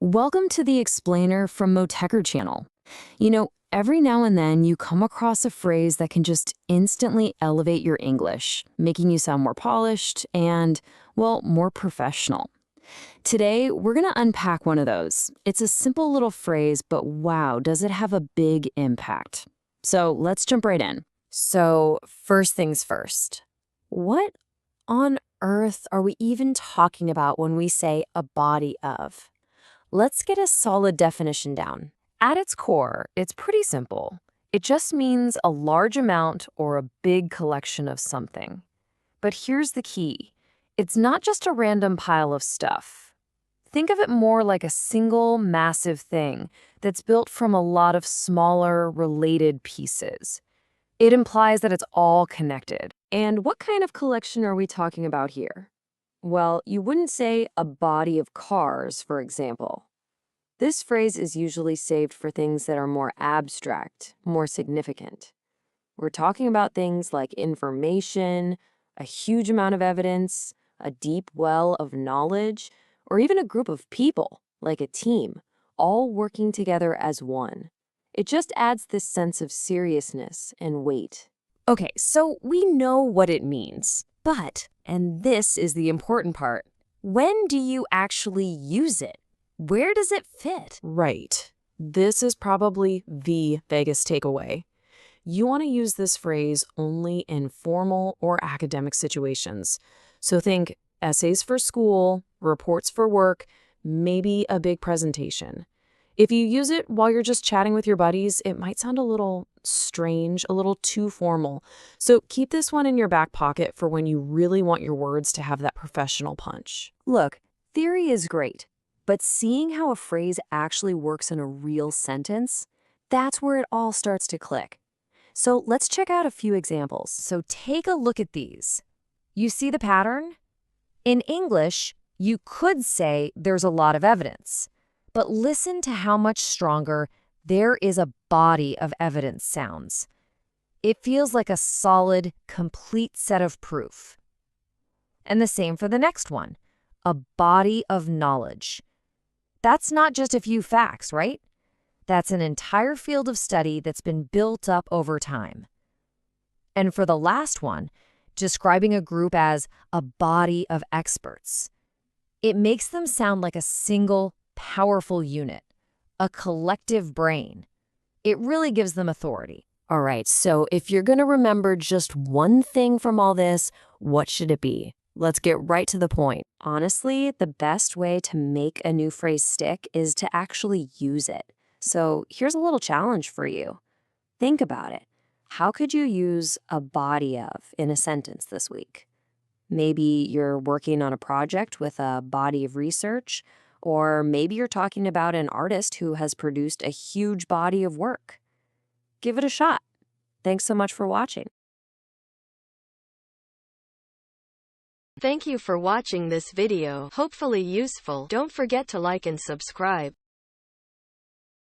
Welcome to the Explainer from Motecker channel. Every now and then you come across a phrase that can just instantly elevate your English, making you sound more polished and, well, more professional. Today, we're going to unpack one of those. It's a simple little phrase, but wow, does it have a big impact. So let's jump right in. So, first things first. What on earth are we even talking about when we say a body of? Let's get a solid definition down. At its core, it's pretty simple. It just means a large amount or a big collection of something. But here's the key. It's not just a random pile of stuff. Think of it more like a single massive thing that's built from a lot of smaller, related pieces. It implies that it's all connected. And what kind of collection are we talking about here? Well, you wouldn't say a body of cars, for example. This phrase is usually saved for things that are more abstract, more significant. We're talking about things like information, a huge amount of evidence, a deep well of knowledge, or even a group of people, like a team, all working together as one. It just adds this sense of seriousness and weight. Okay, so we know what it means, but, and this is the important part, when do you actually use it? Where does it fit? Right. This is probably the biggest takeaway. You want to use this phrase only in formal or academic situations. So think essays for school, reports for work, maybe a big presentation. If you use it while you're just chatting with your buddies, it might sound a little strange, a little too formal. So keep this one in your back pocket for when you really want your words to have that professional punch. Look, theory is great. But seeing how a phrase actually works in a real sentence, that's where it all starts to click. So let's check out a few examples. So take a look at these. You see the pattern? In English, you could say there's a lot of evidence, but listen to how much stronger there is a body of evidence sounds. It feels like a solid, complete set of proof. And the same for the next one, a body of knowledge. That's not just a few facts, right? That's an entire field of study that's been built up over time. And for the last one, describing a group as a body of experts, it makes them sound like a single, powerful unit, a collective brain. It really gives them authority. All right, so if you're going to remember just one thing from all this, what should it be? Let's get right to the point. Honestly, the best way to make a new phrase stick is to actually use it. So here's a little challenge for you. Think about it. How could you use a body of in a sentence this week? Maybe you're working on a project with a body of research, or maybe you're talking about an artist who has produced a huge body of work. Give it a shot. Thanks so much for watching. Thank you for watching this video. Hopefully useful. Don't forget to like and subscribe.